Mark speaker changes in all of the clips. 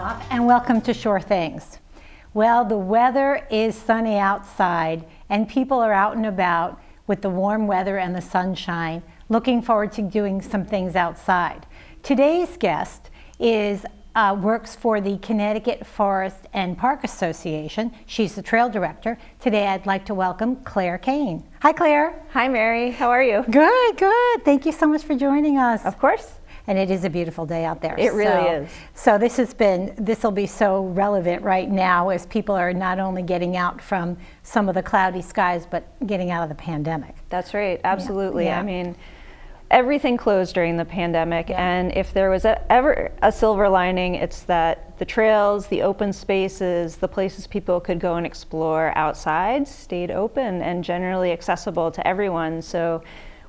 Speaker 1: off, and welcome to Sure Things. Well, the weather is sunny outside and people are out and about with the warm weather and the sunshine, looking forward to doing some things outside. Today's guest works for the Connecticut Forest and Park Association. She's the trail director. Today I'd like to welcome Clare Cain. Hi, Clare.
Speaker 2: Hi, Mary. How are you?
Speaker 1: Good, good. Thank you so much for joining us.
Speaker 2: Of course.
Speaker 1: And it is a beautiful day out there.
Speaker 2: It really is.
Speaker 1: So this will be so relevant right now as people are not only getting out from some of the cloudy skies, but getting out of the pandemic.
Speaker 2: That's right. Absolutely.
Speaker 1: Yeah.
Speaker 2: I mean, everything closed during the pandemic, and if there was ever a silver lining, it's that the trails, the open spaces, the places people could go and explore outside stayed open and generally accessible to everyone. So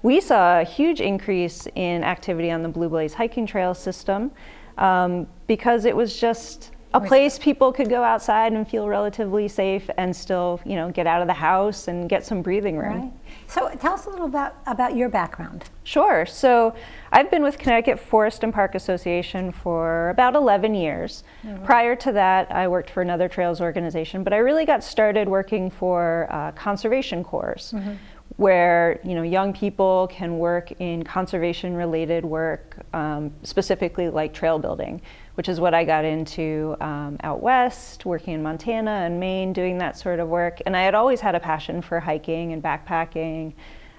Speaker 2: we saw a huge increase in activity on the Blue Blaze hiking trail system because it was just a place people could go outside and feel relatively safe and still, get out of the house and get some breathing room.
Speaker 1: Right. So tell us a little about your background.
Speaker 2: Sure. So I've been with Connecticut Forest and Park Association for about 11 years. Mm-hmm. Prior to that, I worked for another trails organization, but I really got started working for conservation corps. Mm-hmm. Where young people can work in conservation-related work, specifically like trail building, which is what I got into out west, working in Montana and Maine, doing that sort of work. And I had always had a passion for hiking and backpacking.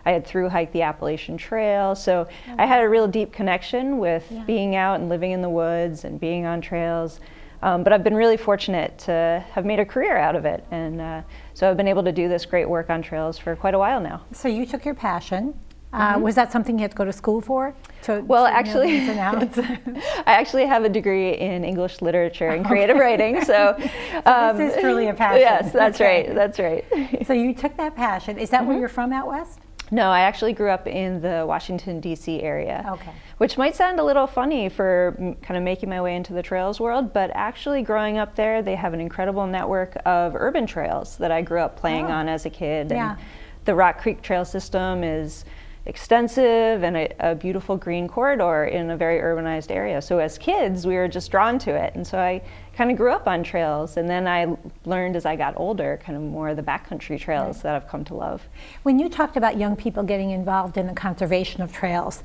Speaker 2: I had thru-hiked the Appalachian Trail, so I had a real deep connection with being out and living in the woods and being on trails. But I've been really fortunate to have made a career out of it, and so I've been able to do this great work on trails for quite a while now.
Speaker 1: So you took your passion. Was that something you had to go to school for?
Speaker 2: Actually, I actually have a degree in English literature and creative writing. So
Speaker 1: this is truly a passion.
Speaker 2: Yes, that's right. That's right.
Speaker 1: So you took that passion. Is that where you're from, out west?
Speaker 2: No, I actually grew up in the Washington, D.C. area,
Speaker 1: okay.
Speaker 2: Which might sound a little funny for kind of making my way into the trails world, but actually growing up there, they have an incredible network of urban trails that I grew up playing on as a kid.
Speaker 1: Yeah.
Speaker 2: And the Rock Creek Trail system is extensive and a beautiful green corridor in a very urbanized area. So as kids, we were just drawn to it. And so I kind of grew up on trails. And then I learned as I got older, kind of more of the backcountry trails that I've come to love.
Speaker 1: When you talked about young people getting involved in the conservation of trails,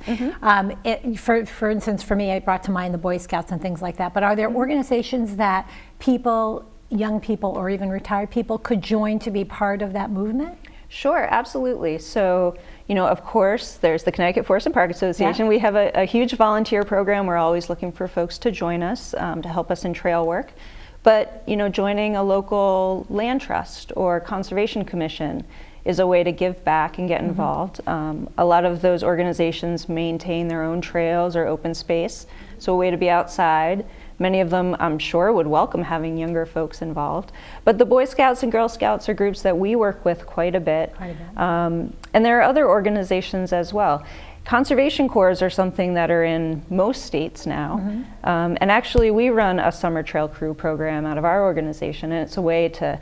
Speaker 1: for instance, for me, I brought to mind the Boy Scouts and things like that. But are there organizations that young people or even retired people could join to be part of that movement?
Speaker 2: Sure, absolutely. So, of course, there's the Connecticut Forest and Park Association. Yeah. We have a huge volunteer program. We're always looking for folks to join us, to help us in trail work. But, joining a local land trust or conservation commission is a way to give back and get involved. A lot of those organizations maintain their own trails or open space, so a way to be outside. Many of them, I'm sure, would welcome having younger folks involved. But the Boy Scouts and Girl Scouts are groups that we work with quite a bit. And there are other organizations as well. Conservation corps are something that are in most states now. And actually, we run a summer trail crew program out of our organization, and it's a way to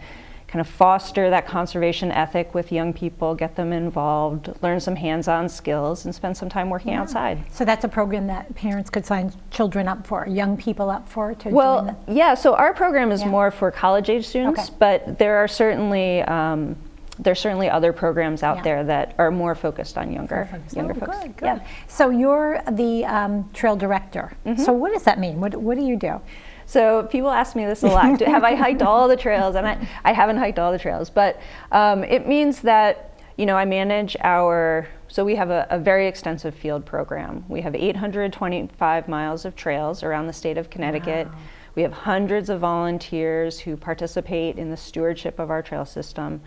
Speaker 2: kind of foster that conservation ethic with young people, get them involved, learn some hands-on skills, and spend some time working outside.
Speaker 1: So that's a program that parents could sign children up for, young people up for?
Speaker 2: So our program is more for college-age students, but there are certainly other programs out there that are more focused on younger folks.
Speaker 1: Good. Yeah. So you're the trail director. So what does that mean? What do you do?
Speaker 2: So people ask me this a lot. Have I hiked all the trails? And I haven't hiked all the trails, but it means that, I manage so we have a very extensive field program. We have 825 miles of trails around the state of Connecticut. Wow. We have hundreds of volunteers who participate in the stewardship of our trail system.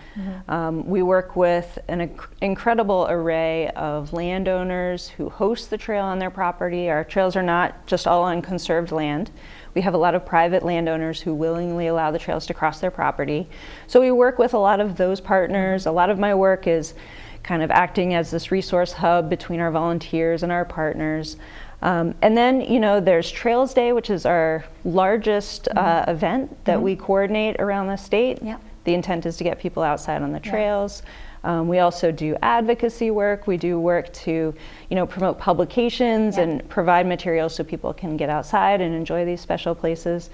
Speaker 2: We work with an incredible array of landowners who host the trail on their property. Our trails are not just all on conserved land. We have a lot of private landowners who willingly allow the trails to cross their property. So we work with a lot of those partners. A lot of my work is kind of acting as this resource hub between our volunteers and our partners. And then, there's Trails Day, which is our largest event that we coordinate around the state.
Speaker 1: Yep.
Speaker 2: The intent is to get people outside on the trails. We also do advocacy work. We do work to, promote publications and provide materials so people can get outside and enjoy these special places.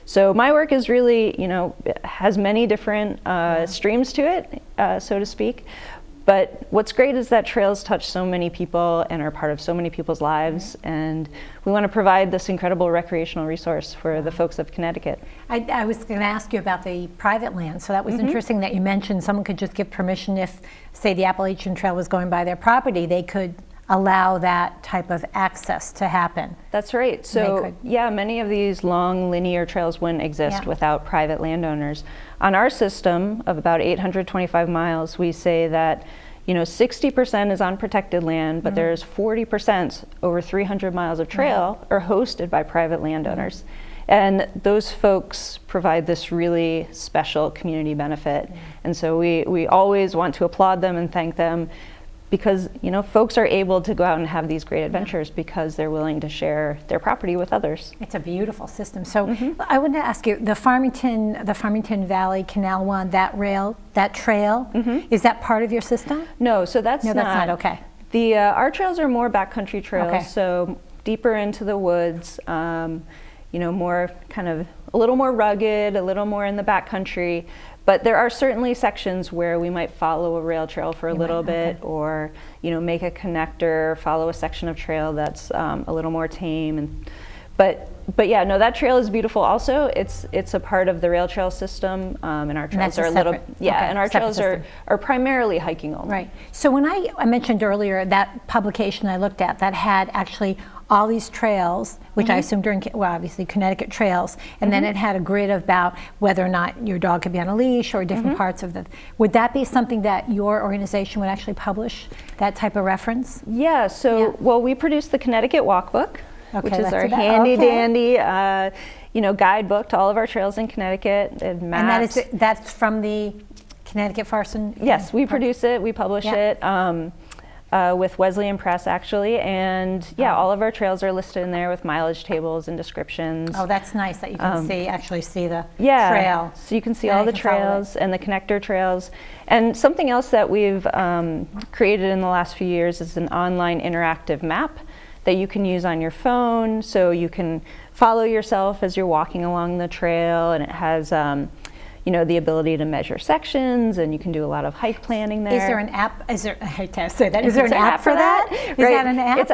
Speaker 2: So my work is really, has many different streams to it, so to speak. But what's great is that trails touch so many people and are part of so many people's lives, and we want to provide this incredible recreational resource for the folks of Connecticut.
Speaker 1: I was going to ask you about the private land, so that was interesting that you mentioned someone could just give permission if, say, the Appalachian Trail was going by their property, they could allow that type of access to happen.
Speaker 2: That's right. So yeah, many of these long linear trails wouldn't exist without private landowners. On our system of about 825 miles, we say that 60% is on protected land, but there's 40%, over 300 miles of trail, are hosted by private landowners. And those folks provide this really special community benefit. And so we always want to applaud them and thank them, because folks are able to go out and have these great adventures because they're willing to share their property with others.
Speaker 1: It's a beautiful system. So I wanted to ask you, the Farmington Valley Canal one, that trail, is that part of your system?
Speaker 2: No, so that's
Speaker 1: not okay.
Speaker 2: Our trails are more backcountry trails, so deeper into the woods, more kind of a little more rugged, a little more in the backcountry. But there are certainly sections where we might follow a rail trail for a little bit, or make a connector, follow a section of trail that's a little more tame. But yeah, no, that trail is beautiful. Also, it's a part of the rail trail system, and our trails are and our trails are primarily hiking only.
Speaker 1: Right. So when I mentioned earlier that publication I looked at that had actually all these trails, which I assumed are obviously Connecticut trails, and then it had a grid about whether or not your dog could be on a leash or different parts of the. Would that be something that your organization would actually publish, that type of reference?
Speaker 2: Yeah. So well, we produce the Connecticut Walkbook, which is our handy dandy, guidebook to all of our trails in Connecticut. And maps.
Speaker 1: And that's from the Connecticut Farson.
Speaker 2: Yes, we produce it. We publish it. With Wesleyan Press, actually, and all of our trails are listed in there with mileage tables and descriptions.
Speaker 1: Oh, that's nice that you can actually see the trail.
Speaker 2: So you can see all the trails and the connector trails. And something else that we've created in the last few years is an online interactive map that you can use on your phone, so you can follow yourself as you're walking along the trail, and it has the ability to measure sections, and you can do a lot of hike planning there.
Speaker 1: Is there an app? I hate to say that. Is there an app for that? Is that an app?
Speaker 2: It's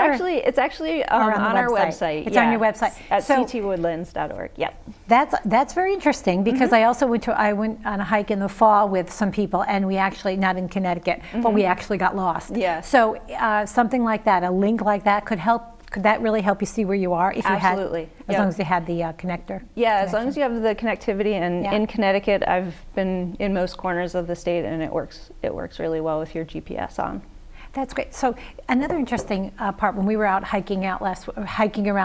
Speaker 2: actually on our website.
Speaker 1: It's on your website.
Speaker 2: At ctwoodlands.org. Yep.
Speaker 1: That's very interesting, because I also went on a hike in the fall with some people, and we actually, not in Connecticut, but we actually got lost.
Speaker 2: Yeah.
Speaker 1: So something like that, a link like that could help. Could that really help you see where you are if you
Speaker 2: Absolutely.
Speaker 1: As long as you had the connector?
Speaker 2: Yeah, as long as you have the connectivity. And in Connecticut, I've been in most corners of the state, and it works really well with your GPS on.
Speaker 1: That's great. So another interesting part, when we were out hiking around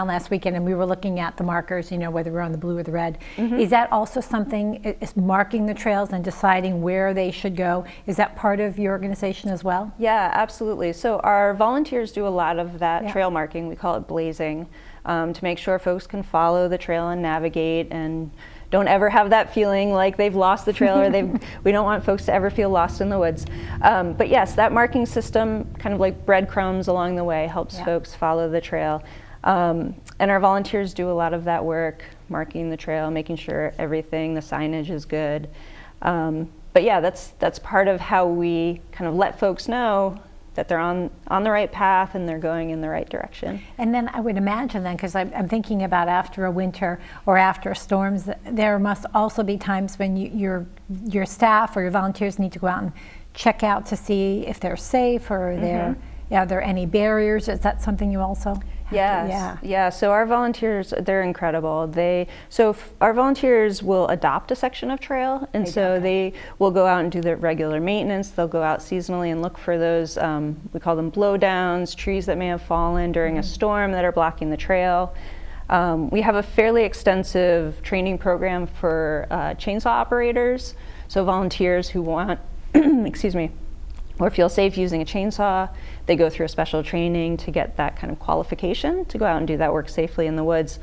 Speaker 1: last weekend, and we were looking at the markers, whether we're on the blue or the red, is that also something, is marking the trails and deciding where they should go? Is that part of your organization as well?
Speaker 2: Yeah, absolutely. So our volunteers do a lot of that trail marking. We call it blazing, to make sure folks can follow the trail and navigate, and don't ever have that feeling like they've lost the trail, or we don't want folks to ever feel lost in the woods. But yes, that marking system, kind of like breadcrumbs along the way, helps folks follow the trail. And our volunteers do a lot of that work, marking the trail, making sure the signage is good. But yeah, that's part of how we kind of let folks know that they're on the right path and they're going in the right direction.
Speaker 1: And then I would imagine then, because I'm thinking about after a winter or after storms, there must also be times when your staff or your volunteers need to go out and check out to see if they're safe, or are there any barriers? Is that something you also?
Speaker 2: Yeah. So our volunteers, they're incredible. Our volunteers will adopt a section of trail, and they will go out and do the regular maintenance. They'll go out seasonally and look for those, we call them blowdowns, trees that may have fallen during a storm that are blocking the trail. We have a fairly extensive training program for chainsaw operators, so volunteers who want, or feel safe using a chainsaw, they go through a special training to get that kind of qualification to go out and do that work safely in the woods.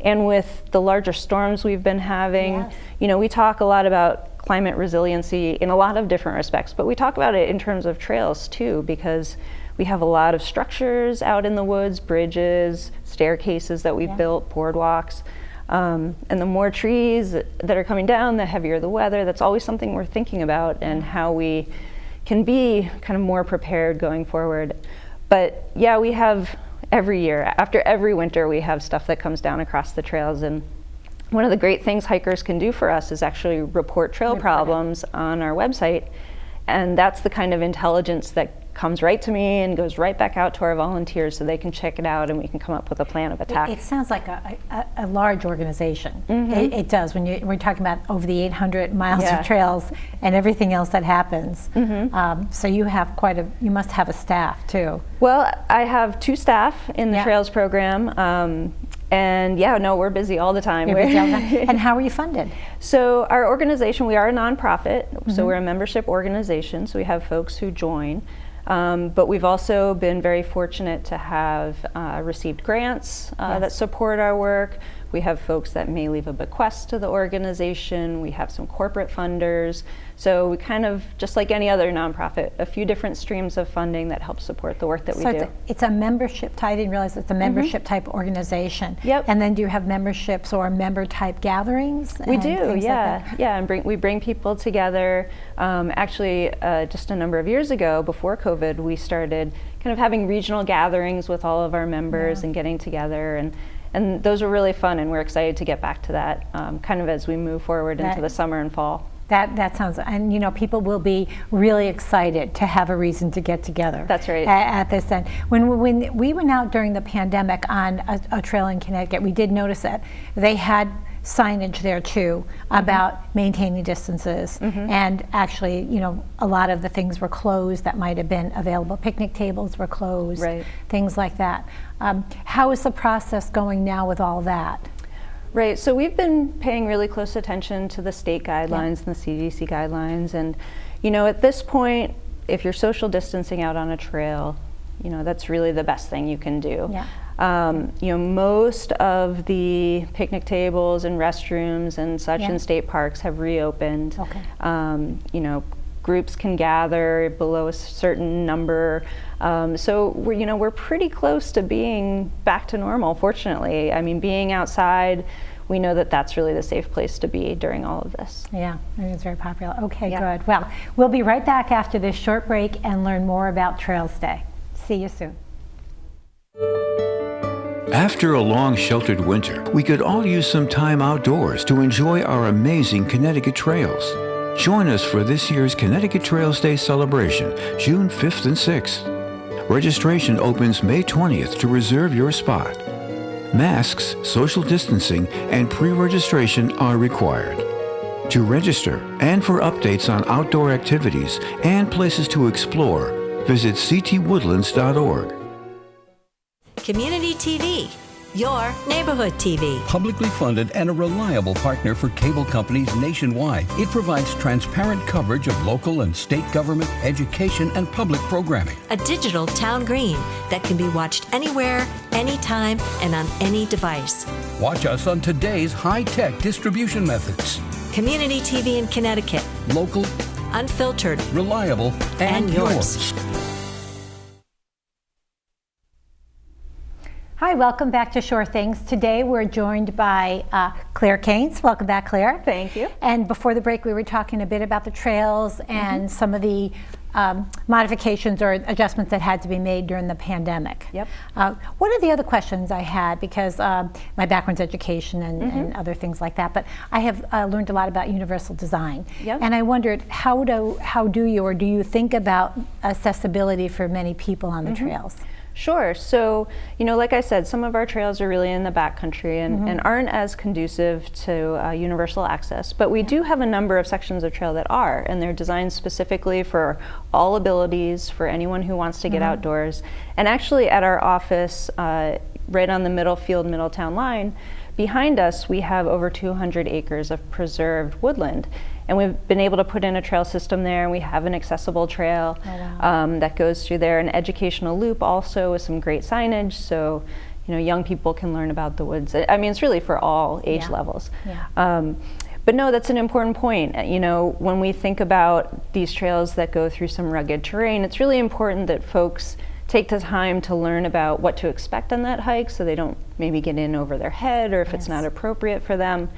Speaker 2: And with the larger storms we've been having, we talk a lot about climate resiliency in a lot of different respects, but we talk about it in terms of trails too, because we have a lot of structures out in the woods, bridges, staircases that we've built, boardwalks. And the more trees that are coming down, the heavier the weather. That's always something we're thinking about, and how we can be kind of more prepared going forward. But yeah, we have every year, after every winter, we have stuff that comes down across the trails. And one of the great things hikers can do for us is actually report trail problems on our website. And that's the kind of intelligence that comes right to me and goes right back out to our volunteers so they can check it out and we can come up with a plan of attack.
Speaker 1: It sounds like a large organization. It does. When we're talking about over the 800 miles of trails and everything else that happens. So you have you must have a staff too.
Speaker 2: Well, I have 2 staff in the trails program. And yeah, no, we're busy all the time.
Speaker 1: You're busy all the time. And how are you funded?
Speaker 2: So our organization, we are a nonprofit, so we're a membership organization, so we have folks who join. But we've also been very fortunate to have received grants that support our work. We have folks that may leave a bequest to the organization. We have some corporate funders. So we kind of, just like any other nonprofit, a few different streams of funding that help support the work that we do.
Speaker 1: It's a membership type. I didn't realize it's a membership type organization.
Speaker 2: Yep.
Speaker 1: And then do you have memberships or member type gatherings?
Speaker 2: We do, yeah. And we bring people together. Actually, just a number of years ago, before COVID, we started kind of having regional gatherings with all of our members and getting together. And those were really fun, and we're excited to get back to that kind of as we move forward into the summer and fall.
Speaker 1: That sounds, and you know, people will be really excited to have a reason to get together.
Speaker 2: That's right.
Speaker 1: At this end. When we went out during the pandemic on a trail in Connecticut, we did notice that they had signage there too about maintaining distances, and actually, you know, a lot of the things were closed that might have been available. Picnic tables were closed, things like that. How is the process going now with all that?
Speaker 2: Right, so we've been paying really close attention to the state guidelines and the CDC guidelines, and you know, at this point, if you're social distancing out on a trail, you know, that's really the best thing you can do. You know, most of the picnic tables and restrooms and such in state parks have reopened. You know, groups can gather below a certain number. So we're pretty close to being back to normal, fortunately. I mean, being outside, we know that that's really the safe place to be during all of this.
Speaker 1: Yeah, I think it's very popular. Okay, good. Well, we'll be right back after this short break and learn more about Trails Day. See you soon.
Speaker 3: After a long sheltered winter, we could all use some time outdoors to enjoy our amazing Connecticut trails. Join us for this year's Connecticut Trails Day celebration, June 5th and 6th. Registration opens May 20th to reserve your spot. Masks, social distancing, and pre-registration are required. To register and for updates on outdoor activities and places to explore, visit ctwoodlands.org.
Speaker 4: Community TV, your neighborhood TV.
Speaker 5: Publicly funded and a reliable partner for cable companies nationwide, it provides transparent coverage of local and state government, education, and public programming.
Speaker 4: A digital town green that can be watched anywhere, anytime, and on any device.
Speaker 5: Watch us on today's high-tech distribution methods.
Speaker 4: Community TV in Connecticut.
Speaker 5: Local,
Speaker 4: unfiltered,
Speaker 5: reliable, and yours.
Speaker 1: Hi, welcome back to Sure Things. Today we're joined by Clare Cain. Welcome back, Clare.
Speaker 2: Thank you.
Speaker 1: And before the break we were talking a bit about the trails and some of the modifications or adjustments that had to be made during the pandemic.
Speaker 2: Yep.
Speaker 1: What are the other questions I had? Because my background's education and other things like that, but I have learned a lot about universal design.
Speaker 2: Yep.
Speaker 1: And I wondered, how do you think about accessibility for many people on the trails?
Speaker 2: Sure. So, you know, like I said, some of our trails are really in the backcountry and aren't as conducive to universal access, but we do have a number of sections of trail that are, and they're designed specifically for all abilities, for anyone who wants to get outdoors. And actually at our office, right on the Middlefield-Middletown line, behind us we have over 200 acres of preserved woodland. And we've been able to put in a trail system there, and we have an accessible trail that goes through there, an educational loop also with some great signage, so you know, young people can learn about the woods. I mean, it's really for all age levels. But no, that's an important point. You know, when we think about these trails that go through some rugged terrain, it's really important that folks take the time to learn about what to expect on that hike so they don't maybe get in over their head or if it's not appropriate for them.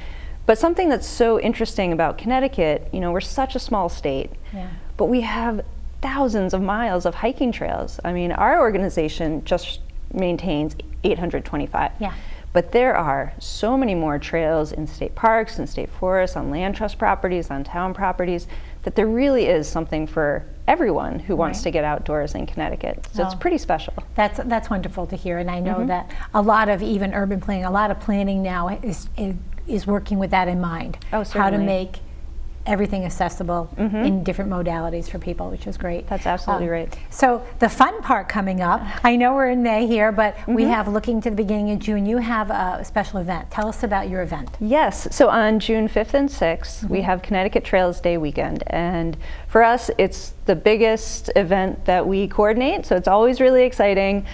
Speaker 2: But something that's so interesting about Connecticut, we're such a small state, but we have thousands of miles of hiking trails. I mean, our organization just maintains 825. But there are so many more trails in state parks and state forests, on land trust properties, on town properties, that there really is something for everyone who wants to get outdoors in Connecticut. So it's pretty special.
Speaker 1: That's wonderful to hear, and I know that a lot of even urban planning, a lot of planning now is working with that in mind.
Speaker 2: Oh, certainly.
Speaker 1: How to make everything accessible in different modalities for people, which is great.
Speaker 2: That's absolutely right.
Speaker 1: So the fun part coming up, I know we're in May here, but we have, looking to the beginning of June, you have a special event. Tell us about your event.
Speaker 2: Yes, so on June 5th and 6th, we have Connecticut Trails Day weekend. And for us, it's the biggest event that we coordinate, so it's always really exciting.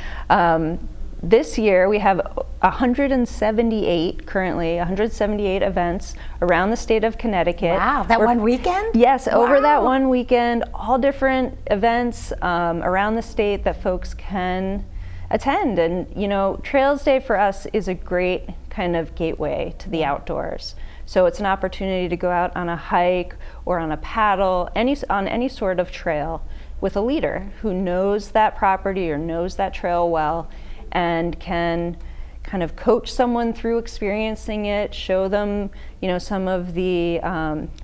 Speaker 2: This year we have 178 events around the state of Connecticut.
Speaker 1: Wow, one weekend?
Speaker 2: Yes, over that one weekend, all different events around the state that folks can attend. And Trails Day for us is a great kind of gateway to the outdoors. So it's an opportunity to go out on a hike or on a paddle, on any sort of trail with a leader who knows that property or knows that trail well, and can kind of coach someone through experiencing it, show them, some of the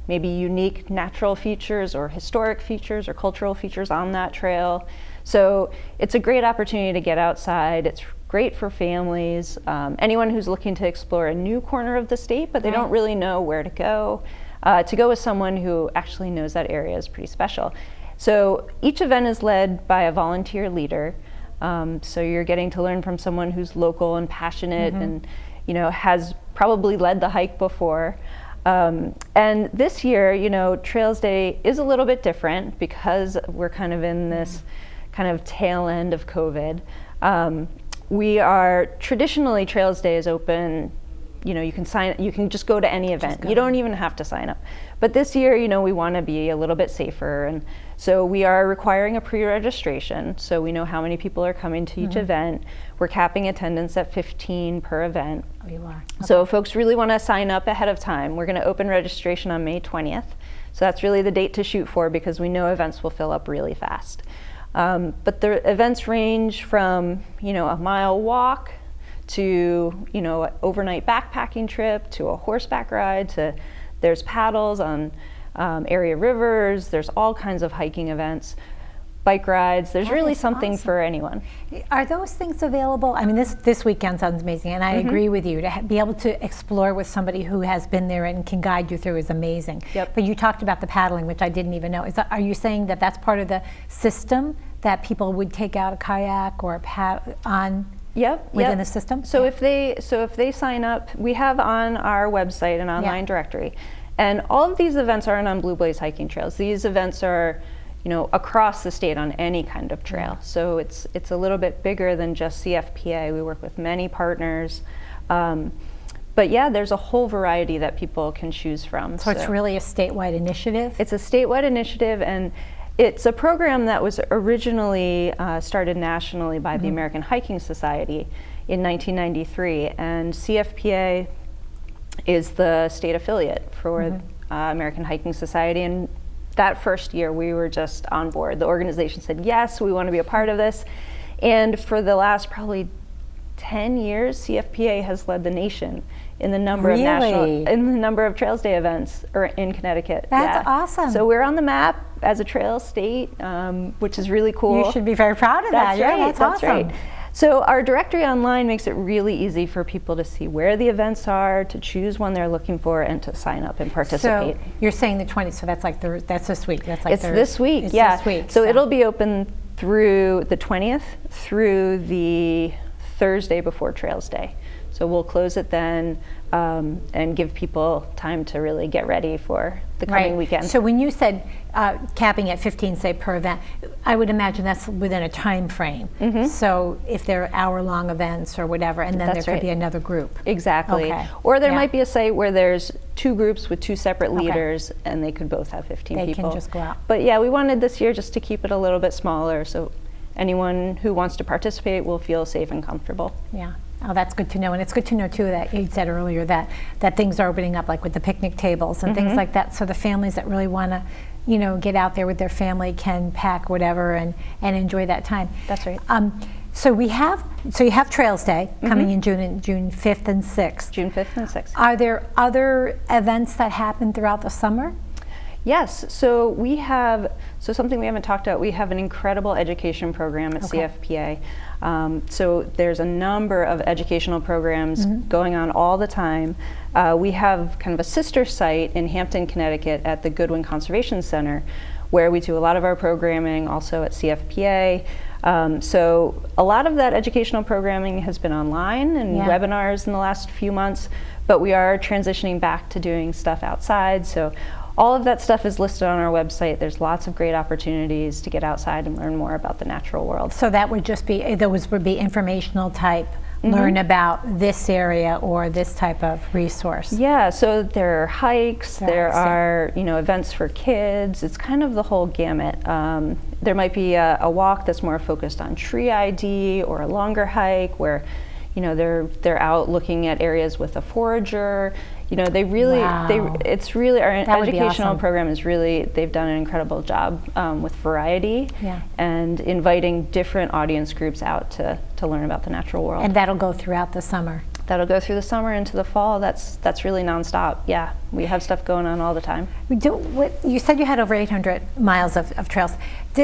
Speaker 2: maybe unique natural features or historic features or cultural features on that trail. So it's a great opportunity to get outside. It's great for families, anyone who's looking to explore a new corner of the state, but they don't really know where to go with someone who actually knows that area is pretty special. So each event is led by a volunteer leader. So you're getting to learn from someone who's local and passionate and, has probably led the hike before. And this year, Trails Day is a little bit different because we're kind of in this kind of tail end of COVID. We are traditionally, Trails Day is open. You can just go to any event. You don't even have to sign up. But this year, we want to be a little bit safer, and so we are requiring a pre-registration, so we know how many people are coming to each event. We're capping attendance at 15 per event.
Speaker 1: Oh, you are. Okay.
Speaker 2: So if folks really want to sign up ahead of time, we're going to open registration on May 20th. So that's really the date to shoot for, because we know events will fill up really fast. But the events range from, a mile walk to, an overnight backpacking trip, to a horseback ride, to there's paddles on area rivers, there's all kinds of hiking events, bike rides. There's really something for anyone.
Speaker 1: Are those things available? I mean, this weekend sounds amazing, and I agree with you. To be able to explore with somebody who has been there and can guide you through is amazing.
Speaker 2: Yep.
Speaker 1: But you talked about the paddling, which I didn't even know. Are you saying that that's part of the system, that people would take out a kayak or a paddle on? Within the system?
Speaker 2: So if they sign up, we have on our website an online directory, and all of these events aren't on Blue Blaze hiking trails. These events are, across the state on any kind of trail. So it's a little bit bigger than just CFPA. We work with many partners. But there's a whole variety that people can choose from.
Speaker 1: So it's really a statewide initiative?
Speaker 2: It's a statewide initiative, and it's a program that was originally started nationally by the American Hiking Society in 1993, and CFPA is the state affiliate for American Hiking Society. And that first year, we were just on board. The organization said, yes, we want to be a part of this. And for the last probably 10 years, CFPA has led the nation in the number of Trails Day events in Connecticut.
Speaker 1: That's awesome.
Speaker 2: So we're on the map as a trail state, which is really cool.
Speaker 1: You should be very proud of that.
Speaker 2: That's
Speaker 1: awesome.
Speaker 2: Right. So our directory online makes it really easy for people to see where the events are, to choose one they're looking for, and to sign up and participate.
Speaker 1: So you're saying the 20th, so that's like that's this week. That's like
Speaker 2: it's this week.
Speaker 1: It's
Speaker 2: this
Speaker 1: week.
Speaker 2: So it'll be open through the 20th through the Thursday before Trails Day. So we'll close it then and give people time to really get ready for the coming weekend.
Speaker 1: So when you said capping at 15, say, per event, I would imagine that's within a time frame. So if they're hour-long events or whatever, and then there could be another group.
Speaker 2: Exactly.
Speaker 1: Okay.
Speaker 2: Or there might be a site where there's two groups with two separate leaders, and they could both have 15 people.
Speaker 1: They can just go out.
Speaker 2: But we wanted this year just to keep it a little bit smaller, so anyone who wants to participate will feel safe and comfortable.
Speaker 1: Yeah. Oh, that's good to know. And it's good to know, too, that you said earlier that things are opening up, like with the picnic tables and things like that. So the families that really want to, get out there with their family can pack whatever and enjoy that time.
Speaker 2: That's right.
Speaker 1: So you have Trails Day coming in June 5th and 6th.
Speaker 2: June 5th and 6th.
Speaker 1: Are there other events that happen throughout the summer?
Speaker 2: Yes, so something we haven't talked about, we have an incredible education program at CFPA. So there's a number of educational programs going on all the time. We have kind of a sister site in Hampton, Connecticut at the Goodwin Conservation Center, where we do a lot of our programming also at CFPA. So a lot of that educational programming has been online and webinars in the last few months, but we are transitioning back to doing stuff outside. So all of that stuff is listed on our website. There's lots of great opportunities to get outside and learn more about the natural world.
Speaker 1: So that would just be, those would be informational type, learn about this area or this type of resource.
Speaker 2: Yeah, so there are hikes, there are events for kids. It's kind of the whole gamut. There might be a walk that's more focused on tree ID, or a longer hike where they're out looking at areas with a forager. They really, it's really, our educational program is really, they've done an incredible job with variety and inviting different audience groups out to learn about the natural world.
Speaker 1: And that'll go throughout the summer.
Speaker 2: That'll go through the summer into the fall. That's really nonstop. Yeah, we have stuff going on all the time.
Speaker 1: You said you had over 800 miles of trails. Do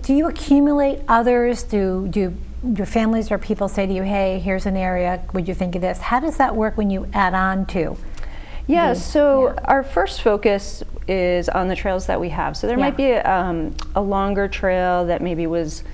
Speaker 1: you accumulate others? Do your families or people say to you, hey, here's an area, would you think of this? How does that work when you add on to?
Speaker 2: Yeah, our first focus is on the trails that we have. So there might be a longer trail that maybe was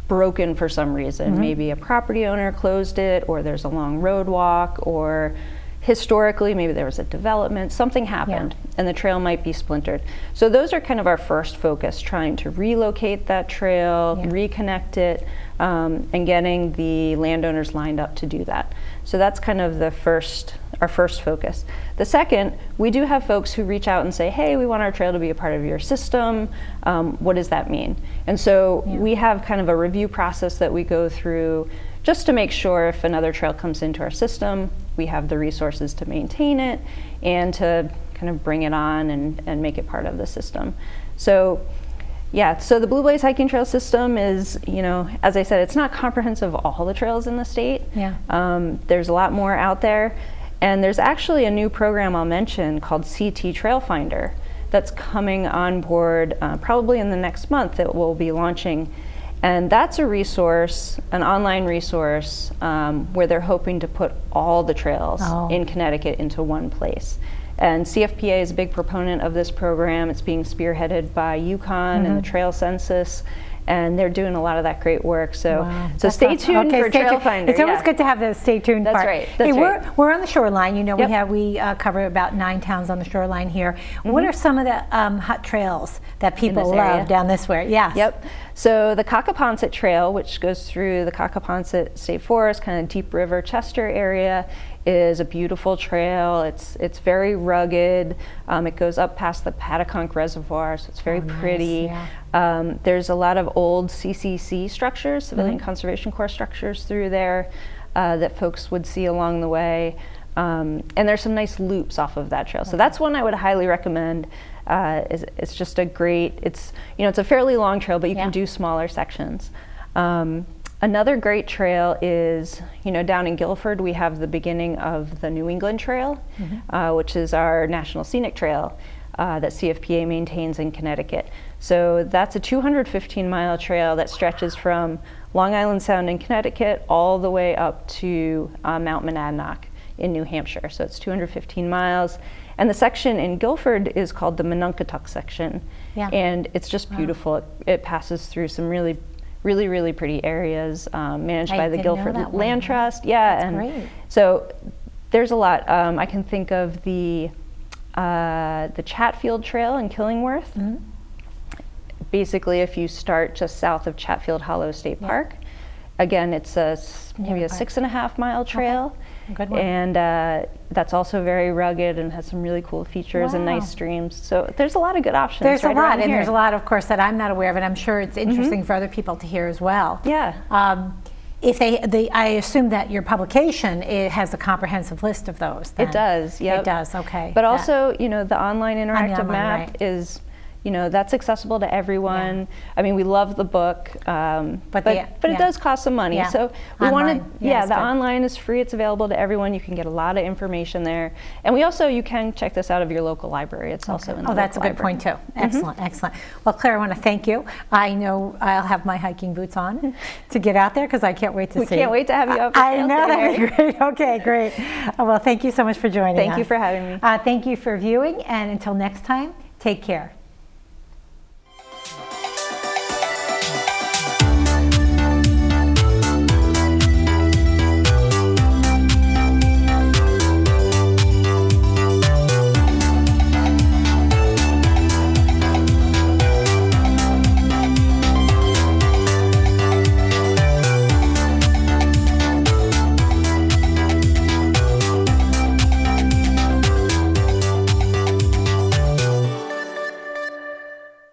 Speaker 2: broken for some reason. Maybe a property owner closed it, or there's a long road walk, or historically maybe there was a development, something happened and the trail might be splintered. So those are kind of our first focus, trying to relocate that trail, reconnect it, and getting the landowners lined up to do that. So that's kind of our first focus. The second, we do have folks who reach out and say, hey, we want our trail to be a part of your system. What does that mean? And so we have kind of a review process that we go through just to make sure if another trail comes into our system, we have the resources to maintain it and to kind of bring it on and make it part of the system. So so the Blue Blaze Hiking Trail system is, as I said, it's not comprehensive of all the trails in the state. There's a lot more out there. And there's actually a new program I'll mention called CT Trail Finder that's coming on board probably in the next month that we'll be launching. And that's a resource, an online resource, where they're hoping to put all the trails in Connecticut into one place. And CFPA is a big proponent of this program. It's being spearheaded by UConn and the Trail Census, and they're doing a lot of that great work. So stay tuned for Trail Finder.
Speaker 1: It's always good to have the stay tuned part.
Speaker 2: That's right.
Speaker 1: We're on the shoreline. We cover about 9 towns on the shoreline here. What are some of the hot trails that people love down this way?
Speaker 2: So the Cockaponset Trail, which goes through the Cockaponset State Forest, kind of Deep River, Chester area, is a beautiful trail. It's very rugged. It goes up past the Pataconk Reservoir, so it's very pretty. There's a lot of old CCC structures, Civilian Conservation Corps structures through there that folks would see along the way. And there's some nice loops off of that trail. So that's one I would highly recommend. It's just a great, it's a fairly long trail, but you can do smaller sections. Another great trail is, down in Guilford, we have the beginning of the New England Trail, which is our National Scenic Trail that CFPA maintains in Connecticut. So that's a 215-mile trail that stretches from Long Island Sound in Connecticut all the way up to Mount Monadnock in New Hampshire. So it's 215 miles. And the section in Guilford is called the Monunketuk section. And it's just beautiful. It passes through some really pretty areas managed by the Guilford Land Trust.
Speaker 1: That's great.
Speaker 2: So there's a lot. I can think of the Chatfield Trail in Killingworth. Basically, if you start just south of Chatfield Hollow State Park, again, it's maybe a 6.5 mile trail.
Speaker 1: Okay. Good one.
Speaker 2: And that's also very rugged and has some really cool features and
Speaker 1: Wow.
Speaker 2: nice streams. So there's a lot of good options.
Speaker 1: There's
Speaker 2: right
Speaker 1: a lot,
Speaker 2: around
Speaker 1: and
Speaker 2: here.
Speaker 1: there's a lot, of course, that I'm not aware of, and I'm sure it's interesting for other people to hear as well.
Speaker 2: Yeah.
Speaker 1: If I assume that your publication, it has a comprehensive list of those. Then.
Speaker 2: It does, yep.
Speaker 1: It does, okay.
Speaker 2: But also, you know, the online interactive
Speaker 1: online,
Speaker 2: map
Speaker 1: right.
Speaker 2: is, you know, that's accessible to everyone. I mean, we love the book, but it
Speaker 1: yeah.
Speaker 2: does cost some money.
Speaker 1: Yeah.
Speaker 2: So we wanted,
Speaker 1: Online. Yeah, it's
Speaker 2: the
Speaker 1: good.
Speaker 2: online is free. It's available to everyone. You can get a lot of information there. And we also, you can check this out of your local library. It's also in the
Speaker 1: Oh, that's a
Speaker 2: local
Speaker 1: good
Speaker 2: library.
Speaker 1: point too. Excellent, excellent. Well, Claire, I want to thank you. I know I'll have my hiking boots on to get out there because I can't wait to see.
Speaker 2: We can't wait to have you up.
Speaker 1: I know, that'd be great. Okay, great. Well, thank you so much for joining us.
Speaker 2: Thank you for having me.
Speaker 1: Thank you for viewing, and until next time, take care.